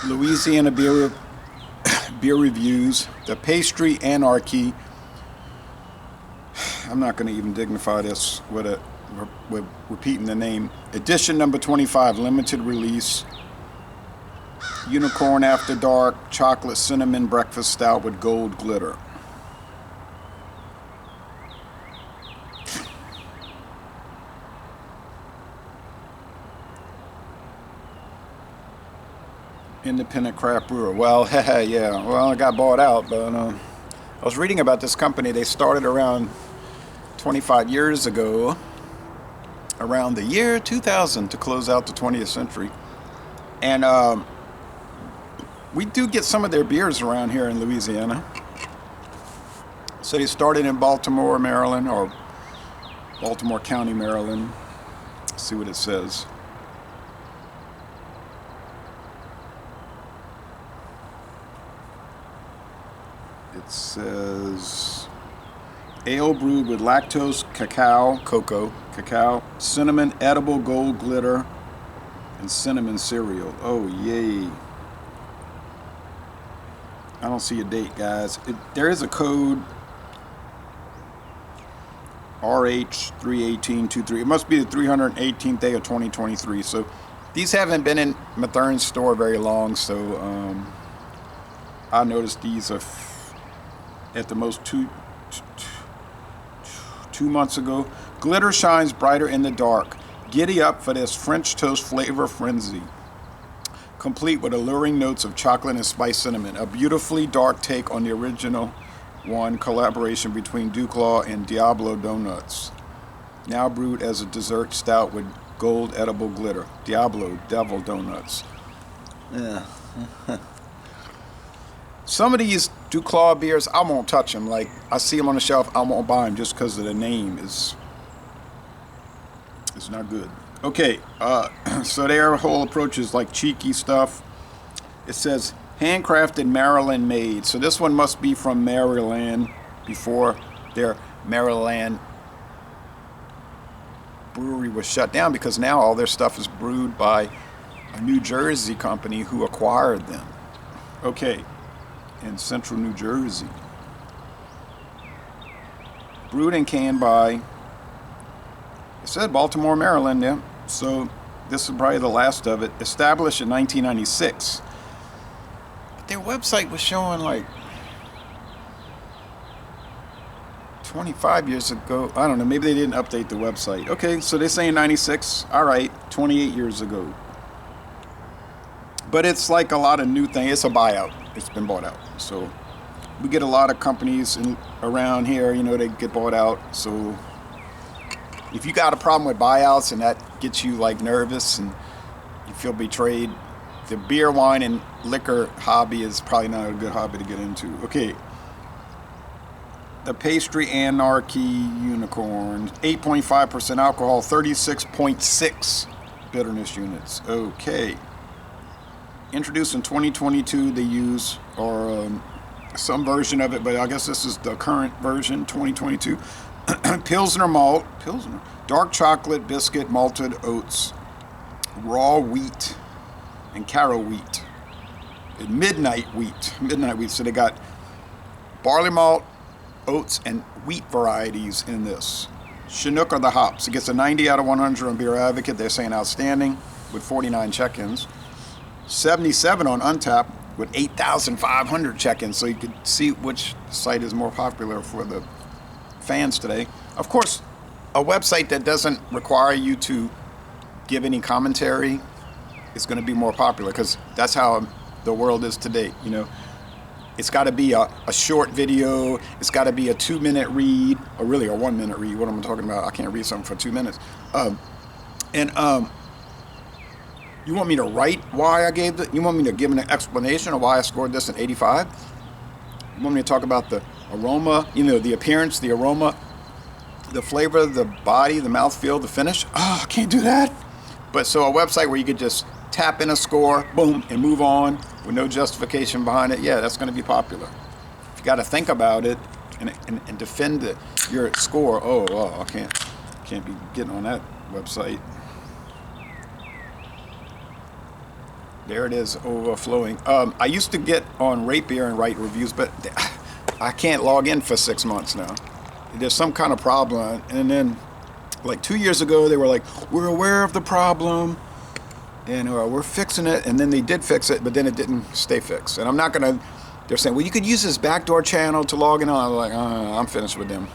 Louisiana beer reviews. The PastryArchy. I'm not going to even dignify this with repeating the name. Edition number 25, limited release. Unicorn After Dark chocolate cinnamon breakfast stout with gold glitter. Independent craft brewer. Well, yeah. Well, I got bought out, but I was reading about this company. They started around 25 years ago, around the year 2000, to close out the 20th century. And we do get some of their beers around here in Louisiana. So they started in Baltimore, Maryland, or Baltimore County, Maryland. Let's see what it says. It says ale brewed with lactose, cocoa, cinnamon, edible gold glitter, and cinnamon cereal. Oh, yay. I don't see a date, guys. There is a code RH31823. It must be the 318th day of 2023. So these haven't been in Mathern's store very long, so I noticed these are at the most two months ago. Glitter shines brighter in the dark. Giddy up for this French toast flavor frenzy. Complete with alluring notes of chocolate and spiced cinnamon. A beautifully dark take on the original one, collaboration between DuClaw and Diablo Donuts. Now brewed as a dessert stout with gold edible glitter. Diablo, Devil Donuts. Yeah. Some of these DuClaw beers, I won't touch them. Like, I see them on the shelf, I won't buy them just because of the name. It's not good. Okay, so their whole approach is like cheeky stuff. It says, handcrafted Maryland made. So this one must be from Maryland before their Maryland brewery was shut down, because now all their stuff is brewed by a New Jersey company who acquired them. Okay. In central New Jersey. Brewed and canned by, it said Baltimore, Maryland, yeah. So this is probably the last of it. Established in 1996. But their website was showing like 25 years ago. I don't know, maybe they didn't update the website. Okay, so they're saying 96. All right, 28 years ago. But it's like a lot of new things. It's a buyout. It's been bought out. So we get a lot of companies around here, they get bought out. So if you got a problem with buyouts and that gets you like nervous and you feel betrayed, the beer, wine, and liquor hobby is probably not a good hobby to get into. Okay. The PastryArchy Unicorn, 8.5% alcohol, 36.6 bitterness units. Okay. Introduced in 2022, they use, or some version of it, but I guess this is the current version, 2022. Pilsner malt, dark chocolate, biscuit, malted oats, raw wheat, and caro wheat. And midnight wheat. So they got barley malt, oats, and wheat varieties in this. Chinook are the hops. It gets a 90 out of 100 on Beer Advocate. They're saying outstanding with 49 check-ins. 77 on Untappd with 8,500 check-ins, so you could see which site is more popular for the fans today. Of course, a website that doesn't require you to give any commentary is going to be more popular, because that's how the world is today. It's got to be a short video. It's got to be a 2-minute read, or really a 1-minute read. What am I talking about? I can't read something for 2 minutes. You want me to write why I gave it? You want me to give an explanation of why I scored this at 85? You want me to talk about the aroma, the appearance, the aroma, the flavor, the body, the mouthfeel, the finish? Oh, I can't do that. But so a website where you could just tap in a score, boom, and move on with no justification behind it, yeah, that's going to be popular. If you got to think about it and defend your score, I can't be getting on that website. There it is, overflowing. I used to get on Rate Beer and write reviews, but I can't log in for 6 months now. There's some kind of problem. And then, like 2 years ago, they were like, we're aware of the problem, and we're fixing it. And then they did fix it, but then it didn't stay fixed. And I'm not going to... They're saying, well, you could use this backdoor channel to log in. I'm like, I'm finished with them.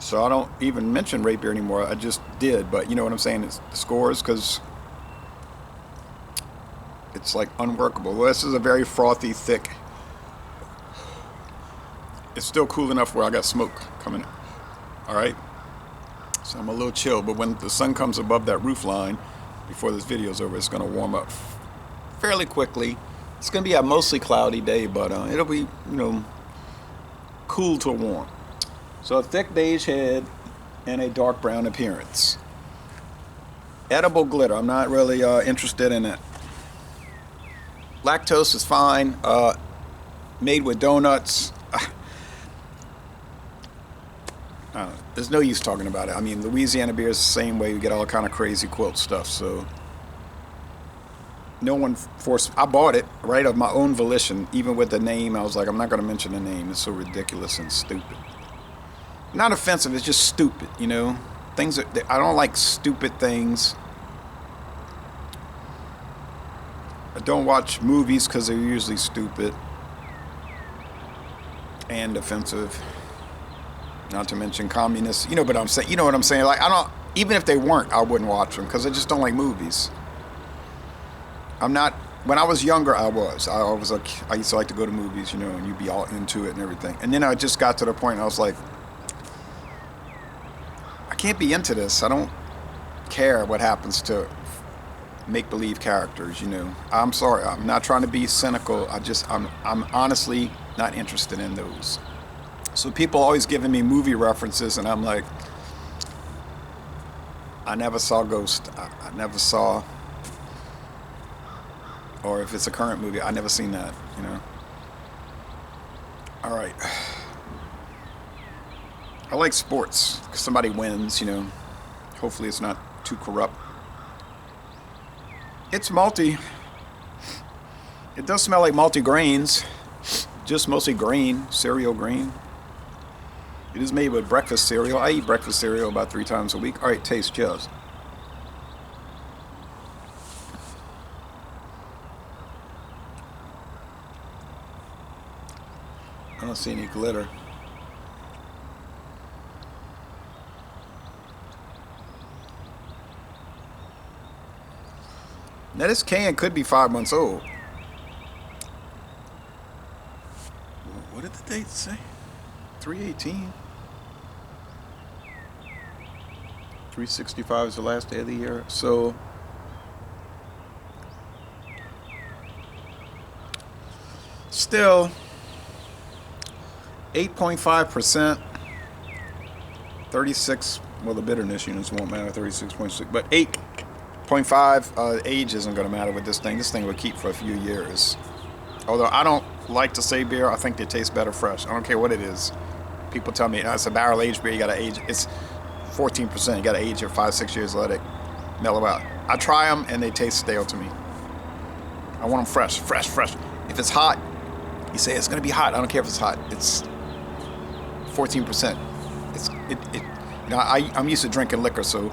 So I don't even mention Rate Beer anymore. I just did, but you know what I'm saying? It's the scores, because it's like unworkable. Well, this is a very frothy, thick. It's still cool enough where I got smoke coming in. All right. So I'm a little chill, but when the sun comes above that roof line, before this video's over, it's going to warm up fairly quickly. It's going to be a mostly cloudy day, but it'll be, cool to warm. So a thick beige head and a dark brown appearance. Edible glitter. I'm not really interested in it. Lactose is fine. Made with donuts. There's no use talking about it. I mean, Louisiana beer is the same way. You get all kind of crazy quilt stuff. So no one forced. I bought it right of my own volition. Even with the name, I was like, I'm not going to mention the name. It's so ridiculous and stupid. Not offensive. It's just stupid. Things that I don't like. Stupid things. I don't watch movies because they're usually stupid and offensive. Not to mention communists. But I'm saying. You know what I'm saying? Like, I don't. Even if they weren't, I wouldn't watch them because I just don't like movies. I'm not. When I was younger, I was. I used to like to go to movies, and you'd be all into it and everything. And then I just got to the point. I was like, I can't be into this. I don't care what happens to make-believe characters. I'm sorry. I'm not trying to be cynical. I'm honestly not interested in those. So people always giving me movie references, and I'm like, I never saw Ghost. I never saw, or if it's a current movie, I never seen that, All right. I like sports, because somebody wins, Hopefully it's not too corrupt. It's malty. It does smell like malty grains. Just mostly grain, cereal grain. It is made with breakfast cereal. I eat breakfast cereal about 3 times a week. All right, taste just. I don't see any glitter. Now this can could be 5 months old. What did the date say? 3/18. 365 is the last day of the year. So still 8.5%. 36. Well, the bitterness units won't matter. 36.6, but 8.5 age isn't going to matter with this thing. This thing will keep for a few years. Although I don't like to say beer, I think they taste better fresh. I don't care what it is. People tell me it's a barrel aged beer. You got to age. It's 14%. You got to age it 5-6 years. Let it mellow out. I try them and they taste stale to me. I want them fresh. If it's hot, you say it's going to be hot. I don't care if it's hot. It's 14%. I'm used to drinking liquor, so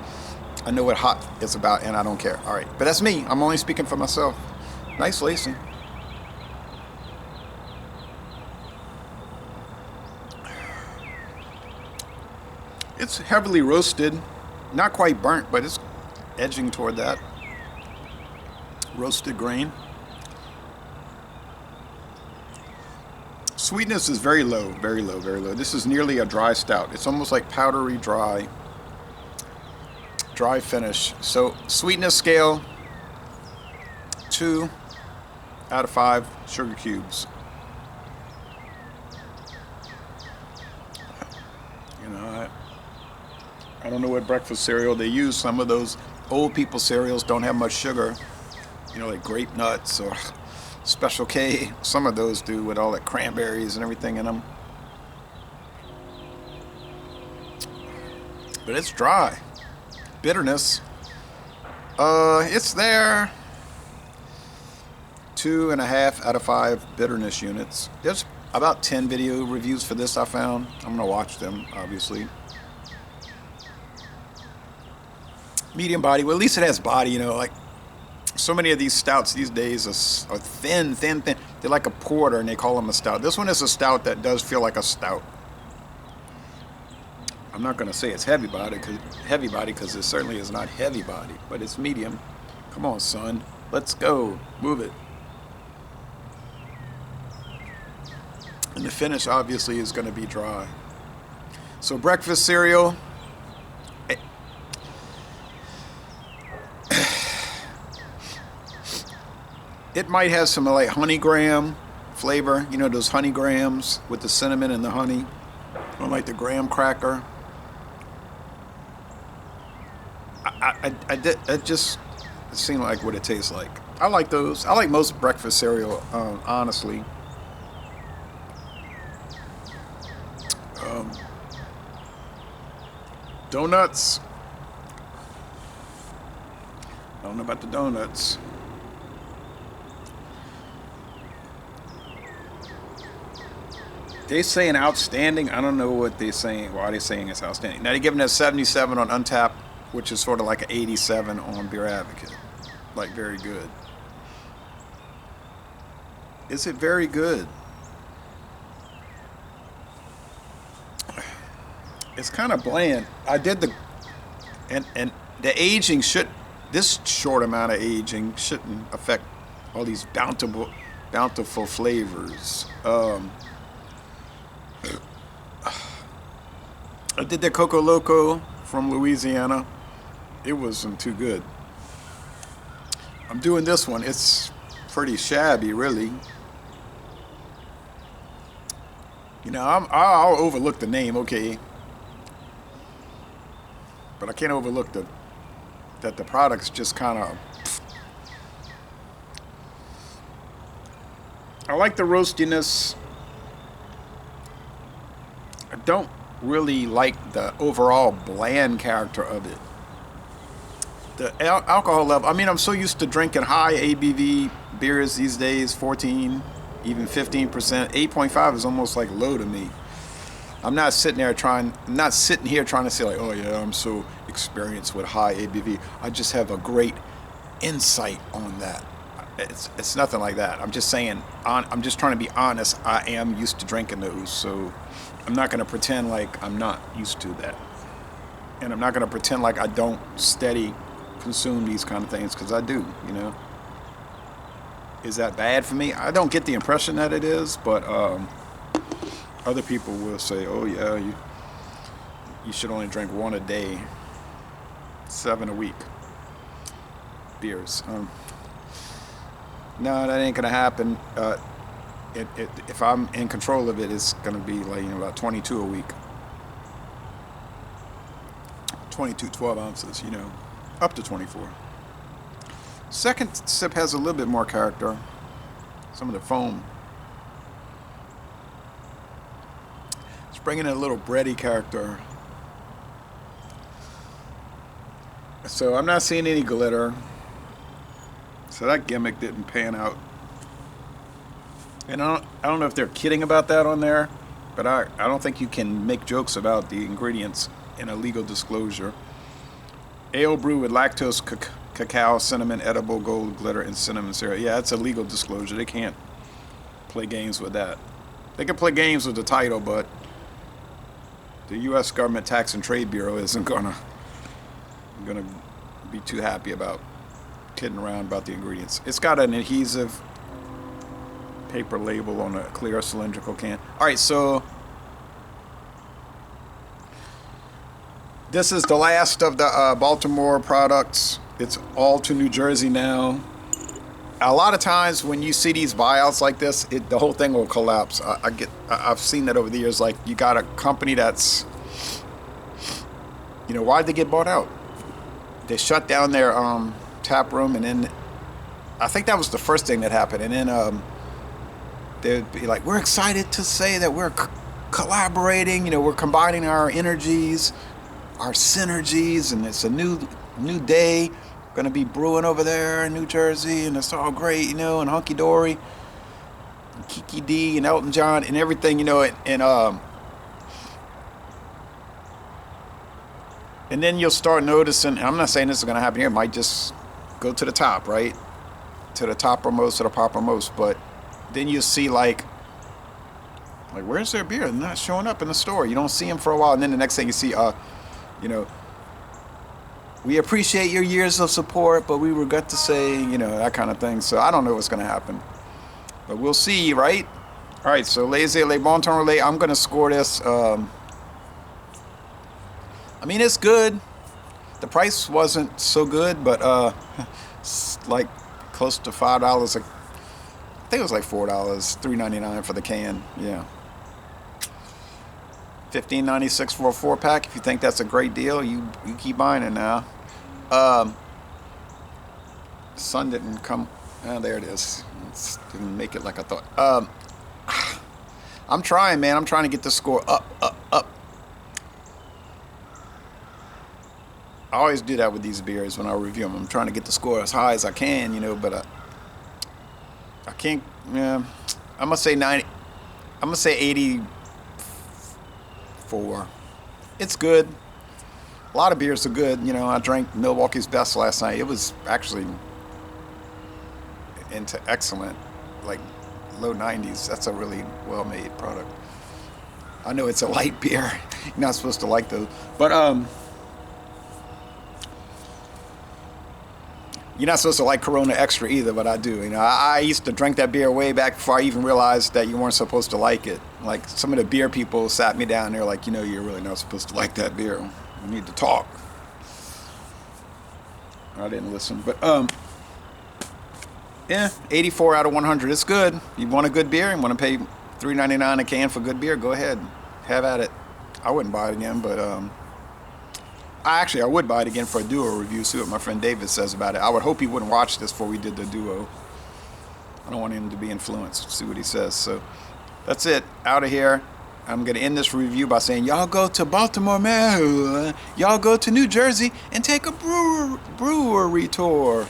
I know what hot is about, and I don't care. All right, but that's me. I'm only speaking for myself. Nice lacing. It's heavily roasted, not quite burnt, but it's edging toward that. Roasted grain. Sweetness is very low, very low, very low. This is nearly a dry stout. It's almost like powdery dry finish. So sweetness scale, 2 out of 5 sugar cubes. I don't know what breakfast cereal they use. Some of those old people cereals don't have much sugar, like grape nuts or Special K. Some of those do, with all that cranberries and everything in them. But it's dry. Bitterness. It's there. 2.5 out of 5 bitterness units. There's about 10 video reviews for this I found. I'm gonna watch them, obviously. Medium body. Well, at least it has body, you know, like so many of these stouts these days are thin. They're like a porter and they call them a stout. This one is a stout that does feel like a stout. I'm not gonna say it's heavy body because it certainly is not heavy body, but it's medium. Come on, son. Let's go. Move it. And the finish obviously is going to be dry. So breakfast cereal. It might have some like honey graham flavor. You know those honey grahams with the cinnamon and the honey. Or like the graham cracker. It seemed like what it tastes like. I like those. I like most breakfast cereal, honestly. Donuts. I don't know about the donuts. They saying outstanding. I don't know what they're saying. Why they're saying it's outstanding. Now they're giving us 77 on Untappd, which is sort of like an 87 on Beer Advocate. Like very good. Is it very good? It's kind of bland. I did and the aging this short amount of aging shouldn't affect all these bountiful flavors. I did the Coco Loco from Louisiana. It wasn't too good. I'm doing this one. It's pretty shabby, really. You know, I'll overlook the name, okay. But I can't overlook that the product's just kind of... I like the roastiness. I don't really like the overall bland character of it. The alcohol level, I mean, I'm so used to drinking high ABV beers these days, 14, even 15%. 8.5 is almost like low to me. I'm not sitting here trying to say like, oh yeah, I'm so experienced with high ABV. I just have a great insight on that. It's nothing like that. I'm just saying, I'm just trying to be honest. I am used to drinking those, so I'm not going to pretend like I'm not used to that. And I'm not going to pretend like I don't steady consume these kind of things, because I do, you know. Is that bad for me? I don't get the impression that it is, but other people will say, oh yeah, you should only drink 1 a day, 7 a week beers. No, that ain't gonna happen. If I'm in control of it, it's gonna be like, you know, about 22 a week. 22 12 ounces, you know, up to 24. Second sip has a little bit more character. Some of the foam. It's bringing in a little bready character. So I'm not seeing any glitter. So that gimmick didn't pan out. And I don't know if they're kidding about that on there, but I don't think you can make jokes about the ingredients in a legal disclosure. Ale brewed with lactose, cacao, cinnamon, edible gold glitter, and cinnamon syrup. Yeah, it's a legal disclosure. They can't play games with that. They can play games with the title, but the U.S. Government Tax and Trade Bureau isn't gonna be too happy about kidding around about the ingredients. It's got an adhesive paper label on a clear cylindrical can. All right, so this is the last of the Baltimore products. It's all to New Jersey now. A lot of times when you see these buyouts like this, the whole thing will collapse. I've seen that over the years. Like, you got a company that's, you know, why'd they get bought out? They shut down their tap room, and then I think that was the first thing that happened. And then they'd be like, we're excited to say that we're collaborating, you know, we're combining our energies, our synergies, and it's a new day. going to be brewing over there in New Jersey, and it's all great, you know, and hunky dory, and Kiki D and Elton John and everything, you know, and then you'll start noticing, and I'm not saying this is going to happen here, it might just go to the top, right? To the toppermost, to the poppermost, but then you see like where's their beer? They're not showing up in the store. You don't see them for a while, and then the next thing you see, you know, we appreciate your years of support, but we regret to say, you know, that kind of thing. So I don't know what's going to happen, but we'll see, right? All right, so Lazy Le Bon Temps Relais, I'm going to score this. I mean, it's good. The price wasn't so good, but it's like close to $5. I think it was like $4, $3.99 for the can. Yeah. $15.96 for a 4-pack. If you think that's a great deal, you keep buying it now. Sun didn't come. Oh, there it is. It didn't make it like I thought. I'm trying, man. I'm trying to get the score up. I always do that with these beers when I review them. I'm trying to get the score as high as I can, you know, but I can't. Yeah, I'm gonna say 90. I'm gonna say 84. It's good. A lot of beers are good. You know, I drank Milwaukee's Best last night. It was actually into excellent, like low 90s. That's a really well-made product. I know it's a light beer. You're not supposed to like those, but you're not supposed to like Corona Extra either, but I do. You know, I used to drink that beer way back before I even realized that you weren't supposed to like it. Like, some of the beer people sat me down, they're like, you know, you're really not supposed to like that beer. We need to talk. I didn't listen, but yeah, 84 out of 100. It's good. You want a good beer? You want to pay $3.99 a can for good beer? Go ahead, have at it. I wouldn't buy it again, but I would buy it again for a duo review. See what my friend David says about it. I would hope he wouldn't watch this before we did the duo. I don't want him to be influenced. See what he says. So that's it. Out of here. I'm going to end this review by saying, y'all go to Baltimore, Maryland. Y'all go to New Jersey and take a brewery tour.